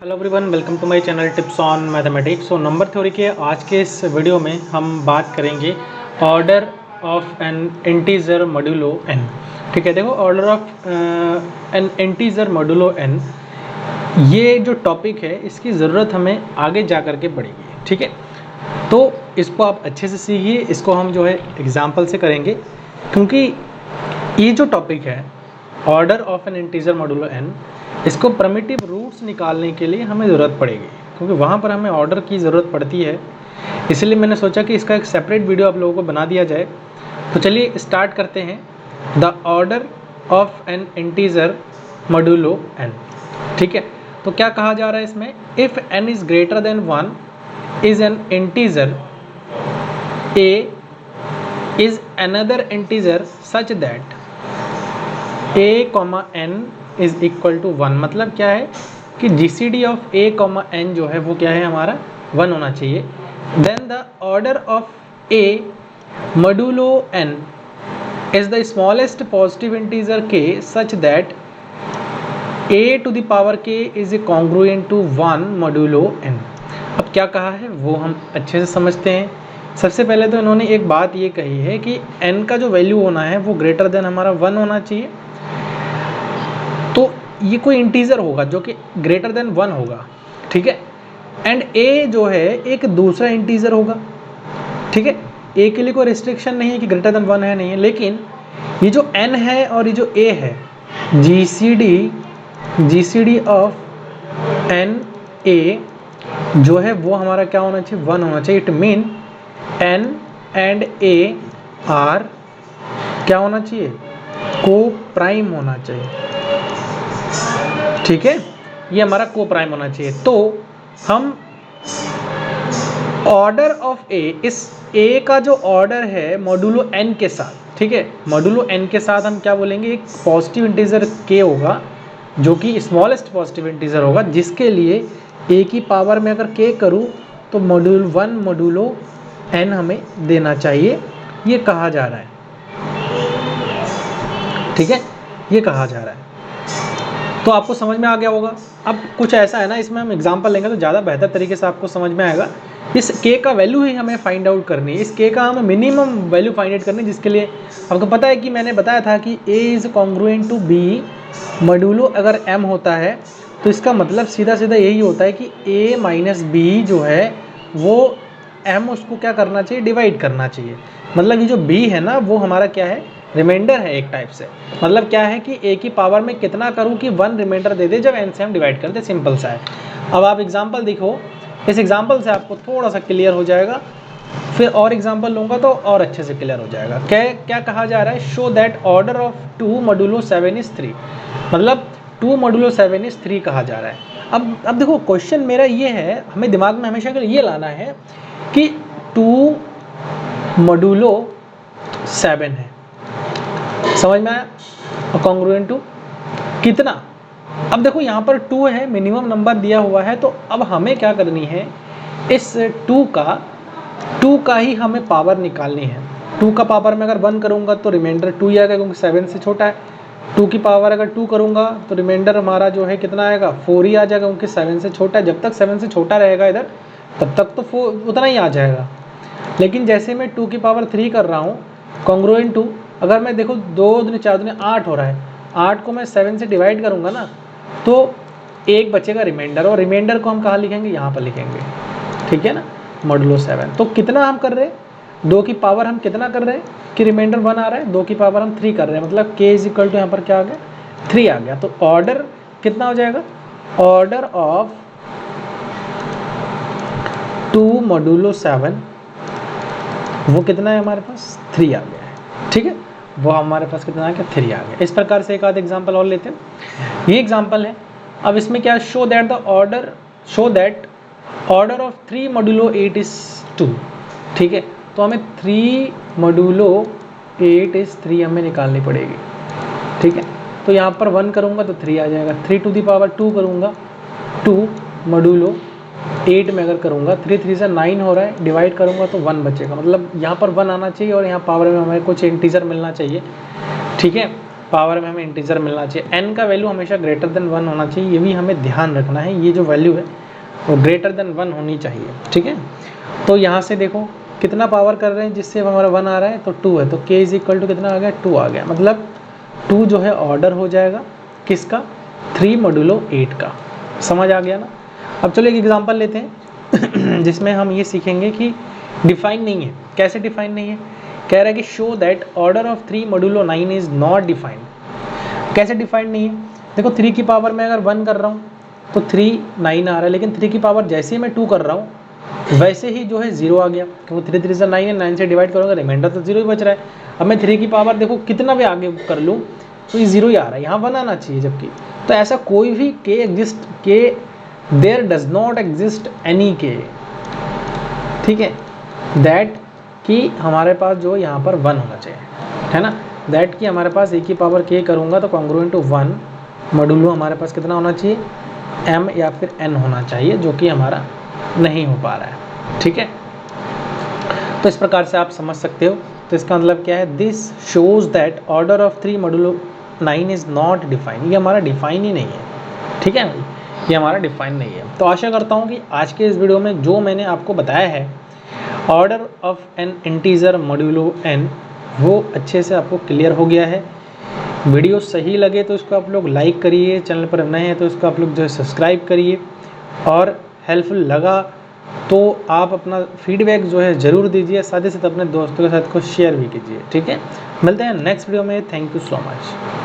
Hello everyone, welcome to my channel tips on mathematics. So number theory के आज के इस वीडियो में हम बात करेंगे order of an integer modulo n. ठीक है, देखो order of an integer modulo n, ये जो टॉपिक है इसकी ज़रूरत हमें आगे जा कर के पड़ेगी। ठीक है, तो इसको आप अच्छे से सीखिए। इसको हम जो है एग्जाम्पल से करेंगे, क्योंकि ये जो टॉपिक है order of an integer modulo n, इसको प्रिमिटिव रूट्स निकालने के लिए हमें ज़रूरत पड़ेगी, क्योंकि वहाँ पर हमें ऑर्डर की ज़रूरत पड़ती है। इसलिए मैंने सोचा कि इसका एक सेपरेट वीडियो आप लोगों को बना दिया जाए। तो चलिए स्टार्ट करते हैं। The order of an integer modulo n. ठीक है, तो क्या कहा जा रहा है इसमें, if n is greater than 1 is an integer a is another integer such that a, n is equal to 1। मतलब क्या है कि GCD ऑफ a, n जो है वो क्या है हमारा 1 होना चाहिए। Then the order of a modulo n is the smallest positive integer k such that a to the power k is congruent to 1 modulo n। अब क्या कहा है वो हम अच्छे से समझते हैं। सबसे पहले तो इन्होंने एक बात ये कही है कि n का जो वैल्यू होना है वो ग्रेटर देन हमारा 1 होना चाहिए। तो ये कोई इंटीजर होगा जो कि ग्रेटर देन 1 होगा। ठीक है, एंड a जो है एक दूसरा इंटीजर होगा। ठीक है, a के लिए कोई रिस्ट्रिक्शन नहीं है कि ग्रेटर देन 1 है नहीं है, लेकिन ये जो n है और ये जो a है, GCD ऑफ n a जो है वो हमारा क्या होना चाहिए, 1 होना चाहिए। It mean n and a are क्या होना चाहिए, को प्राइम होना चाहिए। ठीक है, ये हमारा को प्राइम होना चाहिए। तो हम ऑर्डर ऑफ ए, इस ए का जो ऑर्डर है मॉड्यूलो एन के साथ, ठीक है, मॉड्यूलो एन के साथ हम क्या बोलेंगे, एक पॉजिटिव इंटीजर के होगा जो कि स्मॉलेस्ट पॉजिटिव इंटीजर होगा, जिसके लिए ए की पावर में अगर के करूँ तो मॉड्यूल 1 मॉड्यूलो एन हमें देना चाहिए। ये कहा जा रहा है। ठीक है, ये कहा जा रहा है। तो आपको समझ में आ गया होगा। अब कुछ ऐसा है ना, इसमें हम एग्जांपल लेंगे तो ज़्यादा बेहतर तरीके से आपको समझ में आएगा। इस के का वैल्यू ही हमें फाइंड आउट करनी है। इस के का हमें मिनिमम वैल्यू फाइंड आउट करनी है, जिसके लिए आपको पता है कि मैंने बताया था कि a is congruent to b modulo अगर m होता है तो इसका मतलब सीधा सीधा यही होता है कि a माइनस बी जो है वो m उसको क्या करना चाहिए, डिवाइड करना चाहिए। मतलब ये जो b है ना वो हमारा क्या है, रिमाइंडर है एक टाइप से। मतलब क्या है कि a की पावर में कितना करूं कि 1 रिमाइंडर दे दे जब n से हम डिवाइड करते, सिंपल सा है। अब आप एग्जांपल देखो, इस एग्जांपल से आपको थोड़ा सा क्लियर हो जाएगा। फिर और एग्जांपल लूँगा तो और अच्छे से क्लियर हो जाएगा। क्या कहा जा रहा है, show that order of 2 modulo 7 is 3। मतलब 2 मॉड्यूलो 7 इज 3 कहा जा रहा है। अब देखो क्वेश्चन मेरा ये है, हमें दिमाग में हमेशा ये लाना है कि 2 मॉड्यूलो 7 है, समझ में आया, और कॉन्ग्रुएंट टू कितना। अब देखो यहाँ पर 2 है, मिनिमम नंबर दिया हुआ है, तो अब हमें क्या करनी है, इस 2 का ही हमें पावर निकालनी है। 2 का पावर में अगर 1 करूँगा तो रिमाइंडर 2 ही आएगा, क्योंकि 7 से छोटा है। 2 की पावर अगर 2 करूँगा तो रिमाइंडर हमारा जो है कितना आएगा, 4 ही आ जाएगा, क्योंकि 7 से छोटा है। जब तक 7 से छोटा रहेगा इधर, तब तक तो 4 उतना ही आ जाएगा। लेकिन जैसे मैं 2 की पावर 3 कर रहा हूँ कॉन्ग्रुएंट टू, अगर मैं देखो 2 दूनी 4 दूनी 8 हो रहा है, 8 को मैं 7 से डिवाइड करूँगा ना तो एक बचेगा रिमाइंडर, और रिमाइंडर को हम कहाँ लिखेंगे, यहाँ पर लिखेंगे। ठीक है ना, मॉड्यूलो 7। तो कितना हम कर रहे हैं, 2 की पावर हम कितना कर रहे हैं कि रिमाइंडर 1 आ रहा है, 2 की पावर हम 3 कर रहे हैं, मतलब k इज इक्वल टू यहाँ पर क्या आ गया, 3 आ गया। तो ऑर्डर कितना हो जाएगा, ऑर्डर ऑफ 2 मॉड्यूलो 7 वो कितना है हमारे पास, 3 आ गया है। ठीक है, वो हमारे पास कितना आ गया, 3 आ गया। इस प्रकार से एक आध एग्जांपल और लेते हैं। ये एग्जांपल है। अब इसमें क्या, show that order of 3 modulo 8 is 2। ठीक है, तो हमें 3 मॉड्यूलो 8 इज 3 हमें निकालनी पड़ेगी। ठीक है, तो यहाँ पर 1 करूँगा तो 3 आ जाएगा, 3 टू दी पावर 2 करूँगा, 2 मॉड्यूलो 8 में अगर करूँगा, 3 3 से 9 हो रहा है, डिवाइड करूँगा तो 1 बचेगा। मतलब यहाँ पर 1 आना चाहिए और यहाँ पावर में हमें कुछ इंटीजर मिलना चाहिए। ठीक है, पावर में हमें इंटीजर मिलना चाहिए। n का वैल्यू हमेशा ग्रेटर देन 1 होना चाहिए, ये भी हमें ध्यान रखना है। ये जो वैल्यू है वो ग्रेटर देन 1 होनी चाहिए, ठीक है। तो यहाँ से देखो कितना पावर कर रहे हैं जिससे हमारा 1 आ रहा है, तो 2 है, तो k इज इक्वल टू कितना आ गया, 2 आ गया। मतलब 2 जो है ऑर्डर हो जाएगा किसका, 3 मॉड्यूलो 8 का। समझ आ गया ना। अब चलो एक एग्जांपल लेते हैं जिसमें हम ये सीखेंगे कि डिफाइन नहीं है। कैसे डिफाइन नहीं है, कह रहा है कि show that order of 3 modulo 9 is not defined. कैसे डिफाइंड नहीं है, देखो 3 की पावर में अगर 1 कर रहा हूँ तो 3 9 आ रहा है, लेकिन 3 की पावर जैसे ही मैं 2 कर रहा हूँ वैसे ही जो है 0 आ गया, क्योंकि 3 3 से 9 है, 9 से डिवाइड करूँगा रिमाइंडर तो 0 ही बच रहा है। अब मैं 3 की पावर देखो कितना भी आगे कर लूँ तो ये 0 ही आ रहा है, यहाँ 1 आना चाहिए जबकि। तो ऐसा कोई भी k exist, k there does not exist any k, ठीक है, दैट कि हमारे पास जो यहाँ पर 1 होना चाहिए, है ना। दैट कि हमारे पास a की पावर k करूँगा तो कॉन्ग्रुएंट टू 1 मॉड्यूलो हमारे पास कितना होना चाहिए, m या फिर n होना चाहिए, जो कि हमारा नहीं हो पा रहा है, ठीक है। तो इस प्रकार से आप समझ सकते हो। तो इसका मतलब क्या है, this shows that order of 3 modulo 9 is not define. ये हमारा डिफाइन ही नहीं है, ठीक है, ये हमारा डिफाइन नहीं है। तो आशा करता हूँ कि आज के इस वीडियो में जो मैंने आपको बताया है order of an integer modulo n, वो अच्छे से आपको क्लियर हो गया है। वीडियो सही लगे तो इसको आप लोग लाइक करिए, चैनल पर नए हैं तो इसको आप लोग जो है सब्सक्राइब करिए, और हेल्पफुल लगा तो आप अपना फीडबैक जो है ज़रूर दीजिए, साथ ही साथ अपने दोस्तों के साथ को शेयर भी कीजिए, ठीक है। मिलते हैं नेक्स्ट वीडियो में, थैंक यू सो मच।